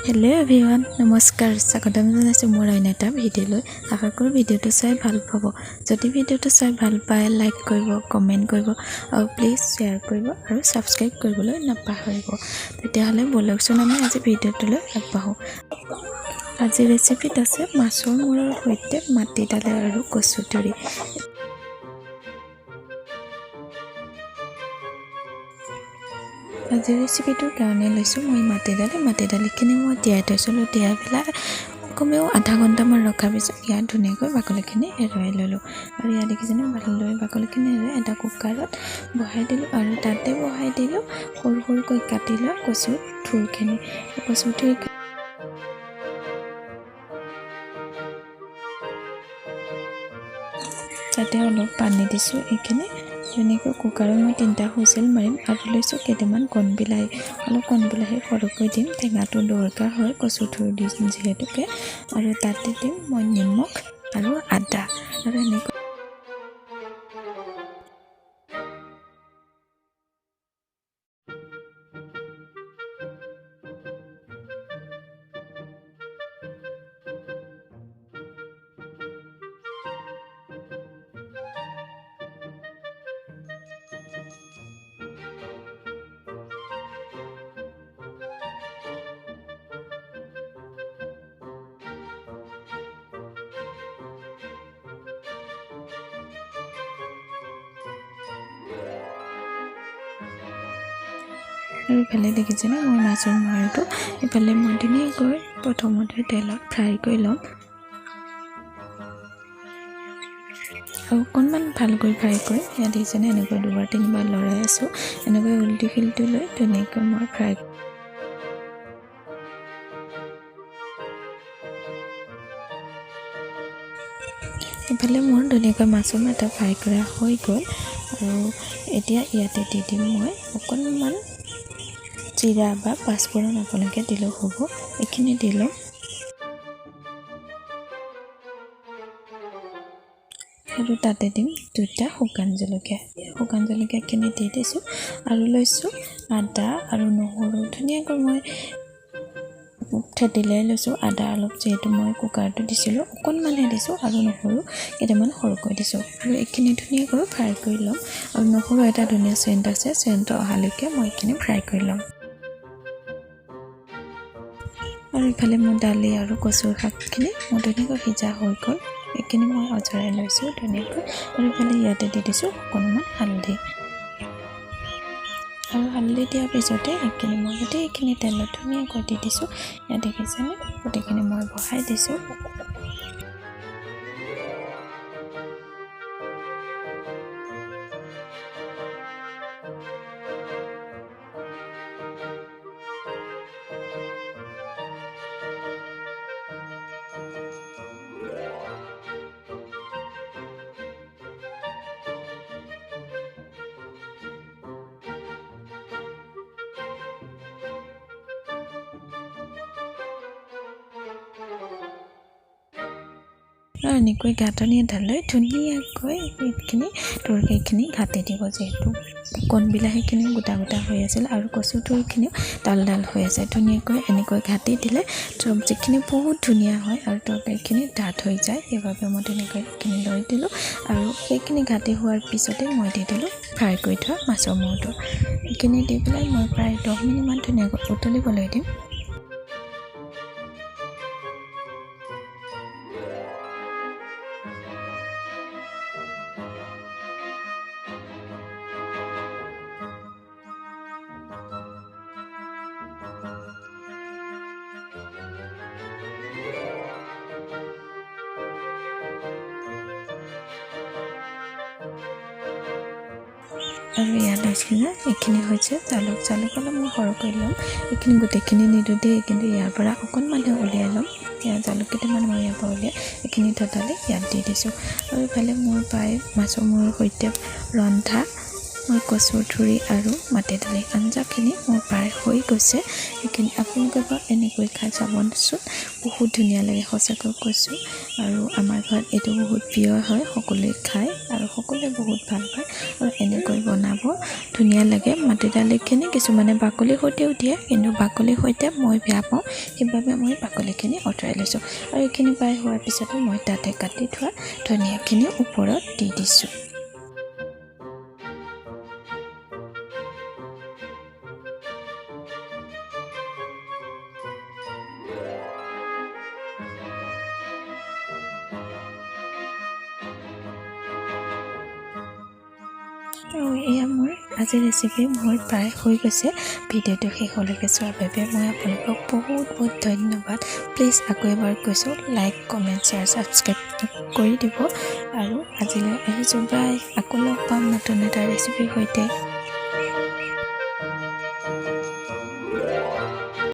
Hello everyone नमस्कार स्वागतम जनाइছো মোৰ আন এটা ভিডিঅ'লৈ আশা কৰোঁ ভিডিঅ'টো চাই ভাল পাব যদি ভিডিঅ'টো চাই ভাল পায় লাইক কৰিব কমেন্ট কৰিব আৰু প্লিজ শেয়াৰ কৰিব আৰু সাবস্ক্ৰাইব কৰিবলৈ নাপাহৰিব তেতিয়াহলে বলকচোন আমি আজি ভিডিঅ'টোলৈ আগবাঢ়ো আজি ৰেচিপিত আছে মাছৰ মূৰৰ সৈতে মাটি দালি আৰু কচু ঠুৰি আজি ৰেচিপিটোৰ কাৰণে লৈছো মই মাটি দালিখিনি মই তিয়াই থৈছিলো তিয়াই পেলাই কমেও আধা ঘণ্টামান ৰখাৰ পিছত ইয়াত ধুনীয়াকৈ বাকলিখিনি এৰুৱাই ললো আৰু ইয়াত দেখিছেনে ভালদৰে বাকলিখিনি এৰুৱাই এটা কুকাৰত বহাই দিলো আৰু তাতে বহাই দিলো সৰু সৰুকৈ কাটি লোৱা কচুৰ ঠুৰখিনি তাতে অলপ পানী দিছো এইখিনি ধুনীয়াকৈ কুকাৰত মই 3টা হুইচেল মাৰিম আৰু লৈছো কেইটামান কণ বিলাহী অলপ কণ বিলাহী সৰুকৈ দিম টেঙাটো দৰকাৰ হয় কচু ঠুৰ দিম যিহেতুকে আৰু তাতে দিম মই নিমখ আৰু আদা আৰু এনেকৈ আৰু ইফালে দেখিছেনে মই মাছৰ মূৰটো ইফালে মই ধুনীয়াকৈ প্ৰথমতে তেলত ফ্ৰাই কৰি লম আৰু অকণমান ভালকৈ ফ্ৰাই কৰি ইয়াত দেখিছেনে এনেকৈ দুবাৰ তিনিবাৰ লৰাই আছো এনেকৈ উল্টি খিলটো লৈ ধুনীয়াকৈ মই ফ্ৰাই ইফালে মোৰ ধুনীয়াকৈ মাছৰ এটা ফ্ৰাই কৰা হৈ গ'ল আৰু এতিয়া ইয়াতে দি দিম মই অকণমান জিৰা বা পাঁচফোৰণ আপোনালোকে দিলেও হ'ব এইখিনি দিলোঁ আৰু তাতে দিম 2টা শুকান জলকীয়াখিনি দি দিছোঁ আৰু লৈছোঁ আদা আৰু নহৰু ধুনীয়াকৈ মই থেতিলাই লৈছোঁ আদা অলপ যেহেতু মই কুকাৰটো দিছিলোঁ অকণমানহে দিছোঁ আৰু নহৰু কেইটামান সৰুকৈ দিছোঁ আৰু এইখিনি ধুনীয়াকৈ ফ্ৰাই কৰি ল'ম আৰু নহৰু এটা ধুনীয়া চেণ্ট আছে চেণ্ট অহালৈকে মই এইখিনি ফ্ৰাই কৰি ল'ম আৰু ইফালে মোৰ দালি আৰু কচুৰ শাকখিনি মই ধুনীয়াকৈ সিজা হৈ গ'ল এইখিনি মই অজৰাই লৈছোঁ ধুনীয়াকৈ আৰু ইফালে ইয়াতে দি দিছোঁ অকণমান হালধি আৰু হালধি দিয়াৰ পিছতে এইখিনি মই গোটেইখিনি তেলত ধুনীয়াকৈ দি দিছোঁ ইয়াত দেখিছেনে গোটেইখিনি মই বহাই দিছোঁ আৰু এনেকৈ গাঁতনি এডালৈ ধুনীয়াকৈ এইখিনি তৰকাৰীখিনি ঘাটি দিব যিহেতু কণ বিলাহীখিনি গোটা গোটা হৈ আছিল আৰু কচু ঠুৰখিনিও ডাল হৈ আছে ধুনীয়াকৈ এনেকৈ ঘাটি দিলে চব্জিখিনি বহুত ধুনীয়া হয় আৰু তৰকাৰীখিনি ডাঠ হৈ যায় সেইবাবে মই তেনেকৈ এইখিনি লৈ দিলোঁ আৰু সেইখিনি ঘাটি হোৱাৰ পিছতে মই দি দিলোঁ ফ্ৰাই কৰি থোৱা মাছৰ মূৰটো এইখিনি দি পেলাই মই প্ৰায় 10 মিনিটমান ধুনীয়াকৈ উতলিবলৈ দিম আৰু ইয়াত দেখিছেনে এইখিনি হৈছে জালুক অলপ মই সৰহকৈ ল'ম এইখিনি গোটেইখিনি নিদিওঁ দেই কিন্তু ইয়াৰ পৰা অকণমানহে উলিয়াই ল'ম ইয়াত জালুক কেইটামান মই ইয়াৰ পৰা উলিয়াই এইখিনি ট'টেলি ইয়াত দি দিছোঁ আৰু ইফালে মোৰ প্ৰায় মাছৰ মূৰৰ সৈতে ৰন্ধা মই কচুৰ ঠুৰি আৰু মাটি দালি আঞ্জাখিনি মোৰ প্ৰায় হৈ গৈছে। সেইখিনি আপোনালোকে বাৰু এনেকৈ খাই চাবচোন, বহুত ধুনীয়া লাগে সঁচাকৈ কৈছোঁ। আৰু আমাৰ ঘৰত এইটো বহুত প্ৰিয় হয়, সকলোৱে খায় আৰু সকলোৱে বহুত ভাল পায়। আৰু এনেকৈ বনাব ধুনীয়া লাগে। মাটি দালিখিনি কিছুমানে বাকলিৰ সৈতেও দিয়ে, কিন্তু বাকলিৰ সৈতে মই বেয়া পাওঁ, সেইবাবে মই বাকলিখিনি আঁতৰাই লৈছোঁ। আৰু এইখিনি প্ৰায় হোৱাৰ পিছতে মই তাতে কাটি থোৱা ধনিয়াখিনি ওপৰত দি দিছোঁ। আৰু এয়া মোৰ আজিৰ ৰেচিপি মোৰ প্ৰায় হৈ গৈছে। ভিডিঅ'টো শেষলৈকে চোৱাৰ বাবে মই আপোনালোকক বহুত বহুত ধন্যবাদ। প্লিজ আকৌ এবাৰ কৈছোঁ, লাইক কমেণ্ট শ্বেয়াৰ ছাবস্ক্ৰাইব কৰি দিব। আৰু আজিলৈ আহিছোঁ, বাই। আকৌ লগ পাম নতুন এটা ৰেচিপিৰ সৈতে।